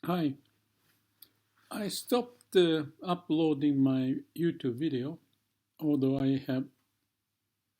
Hi, I stopped uploading my YouTube video, although I have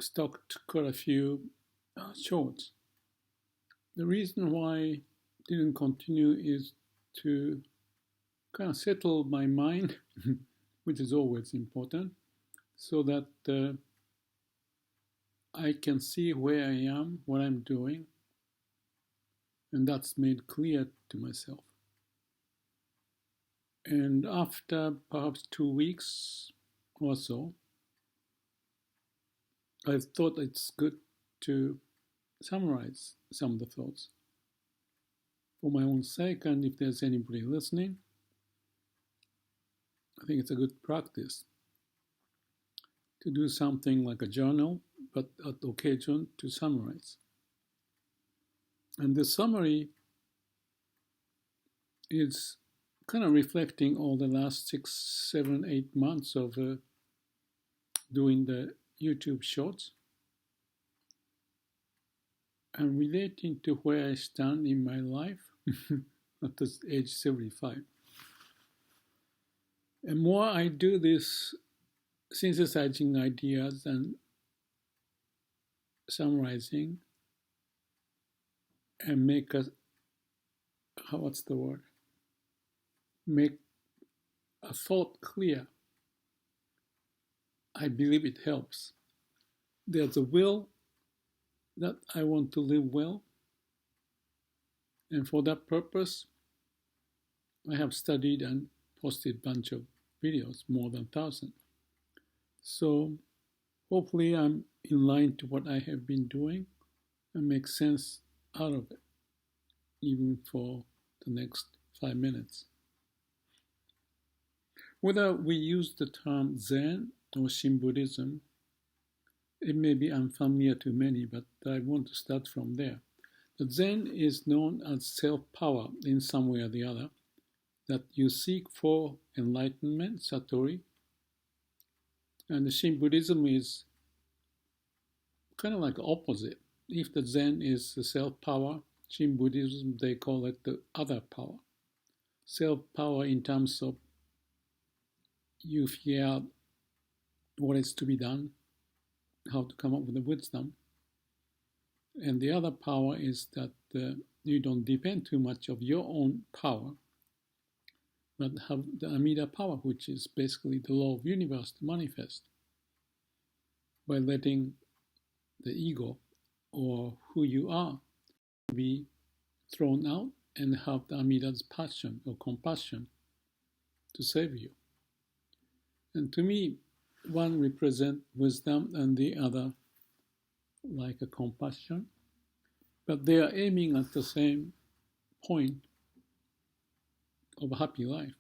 stocked quite a few shorts. The reason why I didn't continue is to kind of settle my mind, which is always important, so that I can see where I am, what I'm doing, and that's made clear to myself. And after perhaps 2 weeks or so, I thought it's good to summarize some of the thoughts for my own sake, and if there's anybody listening, I think it's a good practice to do something like a journal, but at occasion to summarize. And the summary is kind of reflecting all the last 6, 7, 8 months of doing the YouTube shorts and relating to where I stand in my life at this age 75. And more I do this synthesizing ideas and summarizing and make a, what's the word? Make a thought clear. I believe it helps. There's a will that I want to live well. And for that purpose, I have studied and posted a bunch of videos, more than 1,000. So hopefully I'm in line to what I have been doing and make sense out of it, even for the next 5 minutes. Whether we use the term Zen or Shin Buddhism, it may be unfamiliar to many, but I want to start from there. The Zen is known as self-power in some way or the other, that you seek for enlightenment, satori, and the Shin Buddhism is kind of like opposite. If the Zen is the self-power, Shin Buddhism, they call it the other power. Self-power in terms of you figure out what is to be done, how to come up with the wisdom. And the other power is that you don't depend too much of your own power, but have the Amida power, which is basically the law of the universe to manifest by letting the ego or who you are be thrown out and have the Amida's passion or compassion to save you. And to me, one represents wisdom and the other like a compassion, but they are aiming at the same point of a happy life.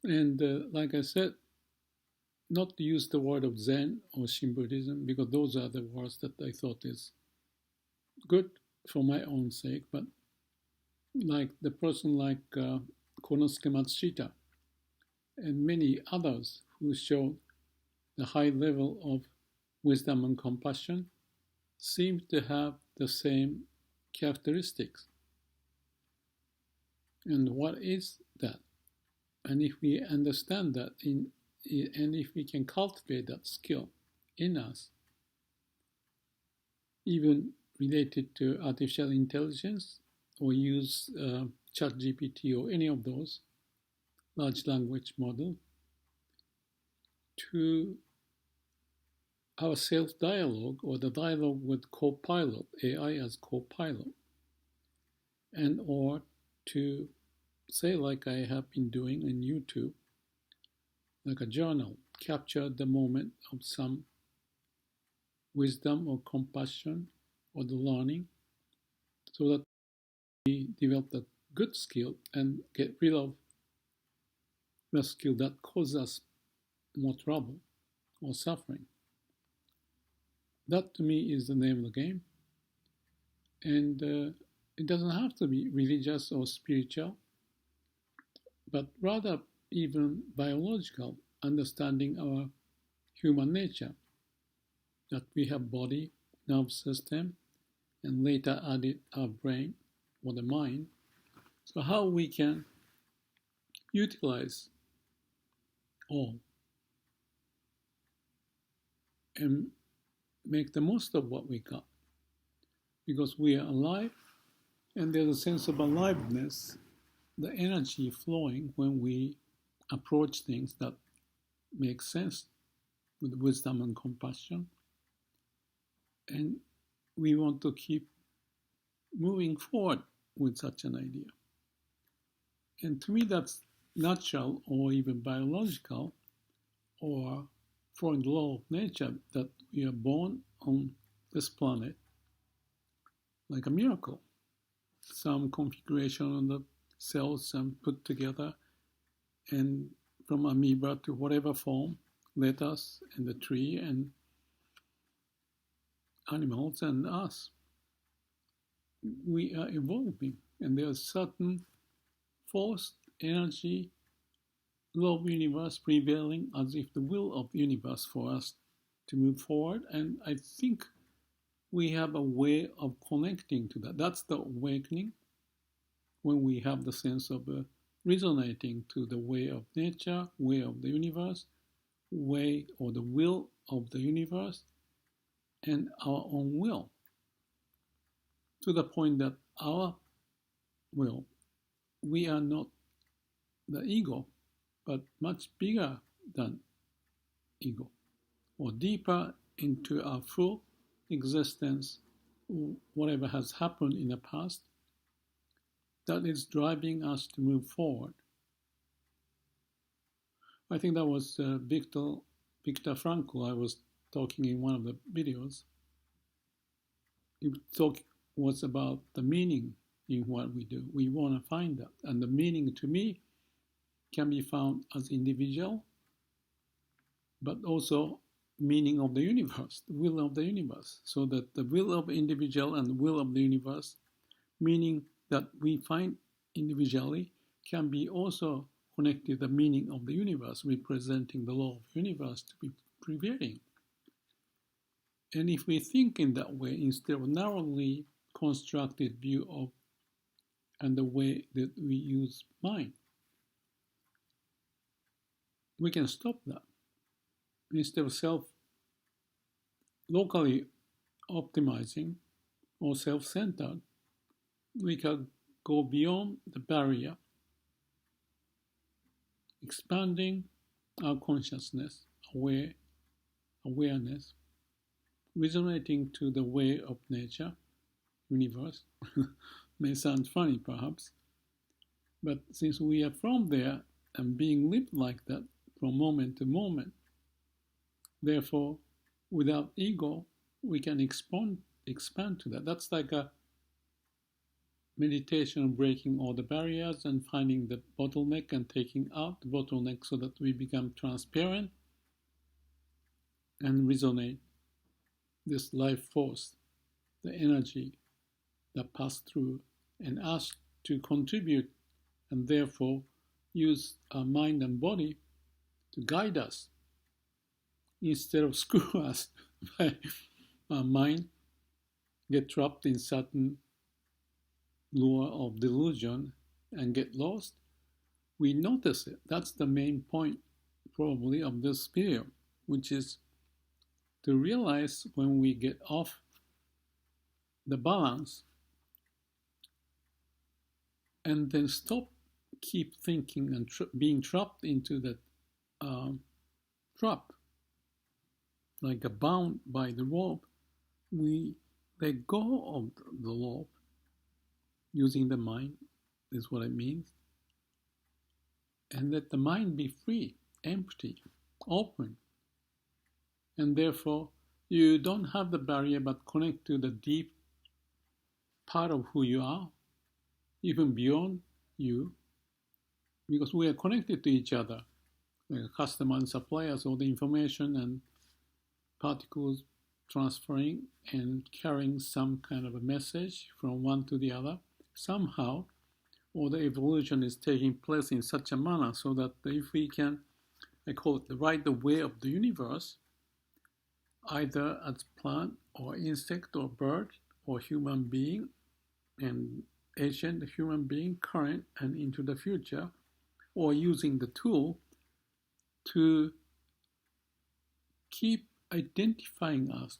And like I said, not to use the word of Zen or Shin Buddhism, because those are the words that I thought is good for my own sake, but like the person like Konosuke Matsushita and many others who show the high level of wisdom and compassion seem to have the same characteristics. And what is that? And if we understand that, and if we can cultivate that skill in us, even related to artificial intelligence, or use ChatGPT or any of those large language model to our self-dialogue or the dialogue with co-pilot, AI as co-pilot, and or to say, like I have been doing in YouTube, like a journal, capture the moment of some wisdom or compassion or the learning, so that we develop the good skill and get rid of the skill that causes us more trouble or suffering. That to me is the name of the game. And it doesn't have to be religious or spiritual, but rather even biological, understanding our human nature, that we have body, nervous system, and later added our brain or the mind, So how we can utilize all and make the most of what we got, because we are alive and there's a sense of aliveness, the energy flowing when we approach things that make sense with wisdom and compassion. And we want to keep moving forward with such an idea. And to me, that's natural or even biological or from the law of nature, that we are born on this planet like a miracle. Some configuration of the cells and put together, and from amoeba to whatever form, lettuce and the tree and animals and us. We are evolving, and there's certain force, energy, law of universe prevailing as if the will of the universe for us to move forward. And I think we have a way of connecting to that. That's the awakening, when we have the sense of resonating to the way of nature, way of the universe, way or the will of the universe, and our own will, to the point that our will, we are not the ego, but much bigger than ego, or deeper into our full existence, whatever has happened in the past, that is driving us to move forward. I think that was Viktor Frankl. I was talking in one of the videos. He was about the meaning in what we do. We want to find that. And the meaning, to me, can be found as individual, but also meaning of the universe, the will of the universe. So that the will of the individual and the will of the universe, meaning that we find individually, can be also connected to the meaning of the universe, representing the law of the universe to be prevailing. And if we think in that way, instead of narrowly constructed view of and the way that we use mind, we can stop that. Instead of locally optimizing or self-centered, we can go beyond the barrier, expanding our consciousness, awareness, resonating to the way of nature, universe. May sound funny perhaps, but since we are from there and being lived like that from moment to moment, therefore, without ego, we can expand to that. That's like a meditation of breaking all the barriers and finding the bottleneck and taking out the bottleneck so that we become transparent and resonate this life force, the energy that passed through, and us to contribute and therefore use our mind and body to guide us instead of screw us by our mind, get trapped in certain lure of delusion and get lost. We notice it. That's the main point probably of this video, which is to realize when we get off the balance and then keep thinking and being trapped into that trap, like a bound by the rope. We let go of the rope using the mind, is what it means, and let the mind be free, empty, open. And therefore, you don't have the barrier but connect to the deep part of who you are, even beyond you, because we are connected to each other, like customer and suppliers, all the information and particles transferring and carrying some kind of a message from one to the other. Somehow, all the evolution is taking place in such a manner so that if we can, I call it, ride the way of the universe, either as plant or insect or bird or human being, and ancient human being, current, and into the future, or using the tool to keep identifying us.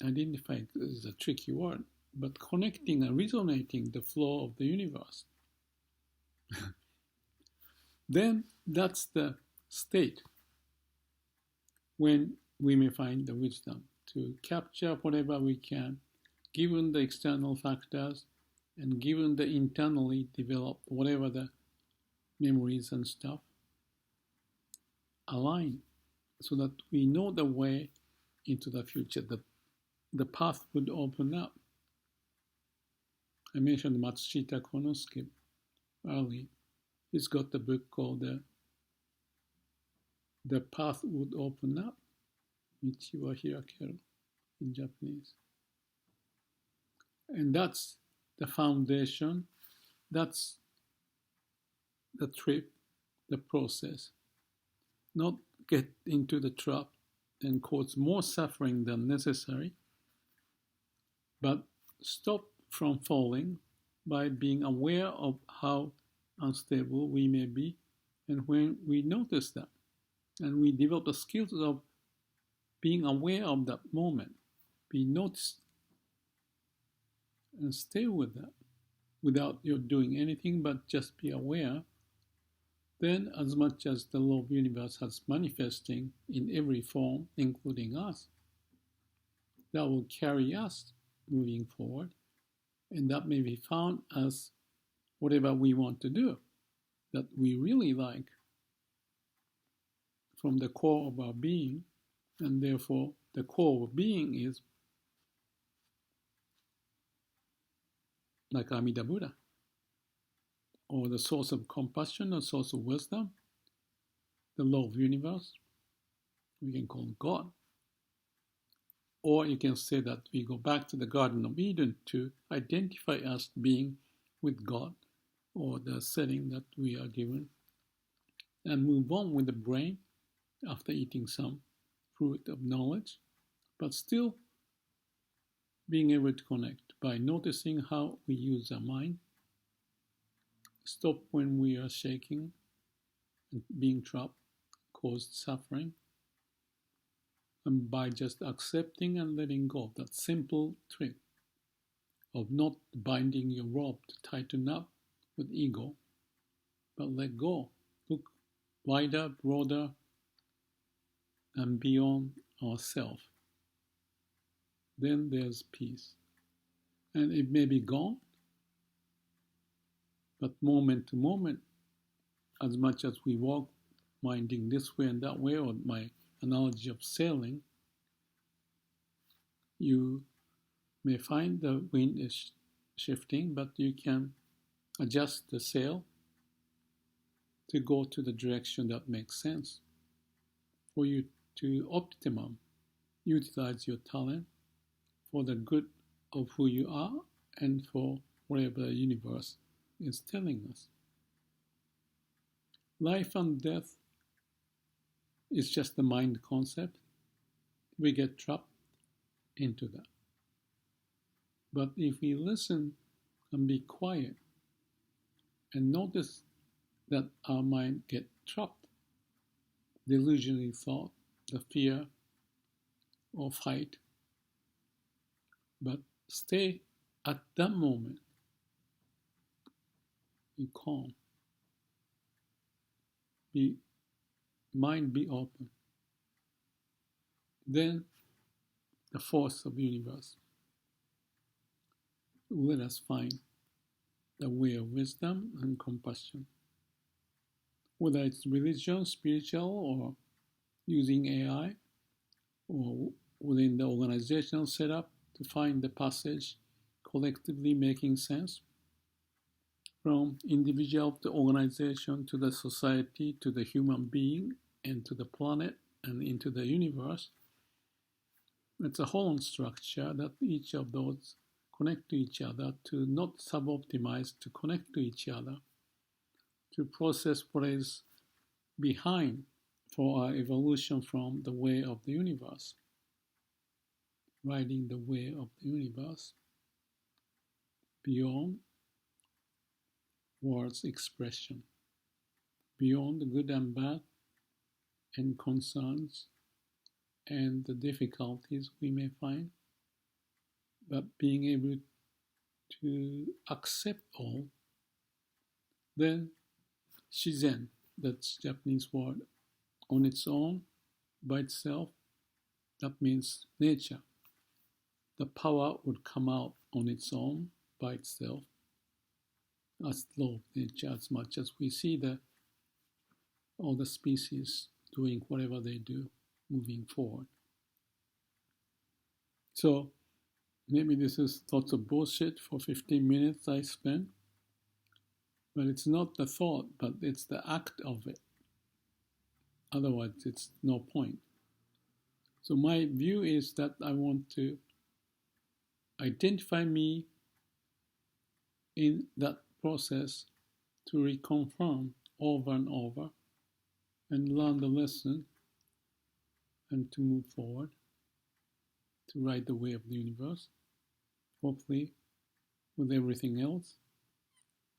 Identifying is a tricky word, but connecting and resonating the flow of the universe. Then that's the state when we may find the wisdom to capture whatever we can, given the external factors and given the internally developed whatever the memories and stuff, align so that we know the way into the future, that the path would open up. I mentioned Matsushita Konosuke earlier. He's got the book called The Path Would Open Up, Michi wa Hirakeru in Japanese. And that's the foundation, that's the trip, the process. Not get into the trap and cause more suffering than necessary, but stop from falling by being aware of how unstable we may be. And when we notice that, and we develop the skills of being aware of that moment, be noticed and stay with that without you doing anything but just be aware, then as much as the law of the universe has manifesting in every form, including us, that will carry us moving forward, and that may be found as whatever we want to do, that we really like from the core of our being, and therefore the core of being is like Amida Buddha, or the source of compassion, the source of wisdom, the law of the universe, we can call God. Or you can say that we go back to the Garden of Eden to identify us being with God, or the setting that we are given, and move on with the brain after eating some fruit of knowledge, but still being able to connect by noticing how we use our mind, stop when we are shaking and being trapped, caused suffering, and by just accepting and letting go, that simple trick of not binding your rope to tighten up with ego, but let go, look wider, broader, and beyond ourselves. Then there's peace. And it may be gone, but moment to moment, as much as we walk minding this way and that way, or my analogy of sailing, you may find the wind is shifting, but you can adjust the sail to go to the direction that makes sense for you to optimum utilize your talent for the good of who you are and for whatever the universe is telling us. Life and death is just the mind concept. We get trapped into that. But if we listen and be quiet and notice that our mind get trapped, delusionally thought, the fear or fight, but stay at that moment, be calm, mind be open. Then the force of the universe will let us find the way of wisdom and compassion. Whether it's religion, spiritual, or using AI, or within the organizational setup to find the passage collectively making sense, from individual to organization to the society to the human being and to the planet and into the universe. It's a whole structure that each of those connect to each other, to not sub-optimize, to connect to each other, to process what is behind for our evolution from the way of the universe, riding the way of the universe beyond words expression, beyond the good and bad and concerns and the difficulties we may find, but being able to accept all, then shizen, that's Japanese word, on its own, by itself, that means nature. The power would come out on its own, by itself, as law of nature, as much as we see all the species doing whatever they do, moving forward. So maybe this is lots of bullshit for 15 minutes I spent, but it's not the thought, but it's the act of it. Otherwise, it's no point. So my view is that I want to identify me in that process to reconfirm over and over and learn the lesson and to move forward, to ride the way of the universe, hopefully with everything else,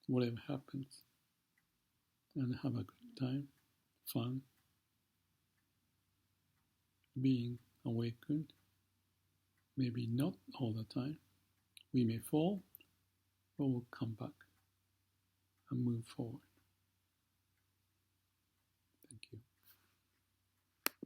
whatever happens, and have a good time, fun, being awakened. Maybe not all the time. We may fall, but we'll come back and move forward.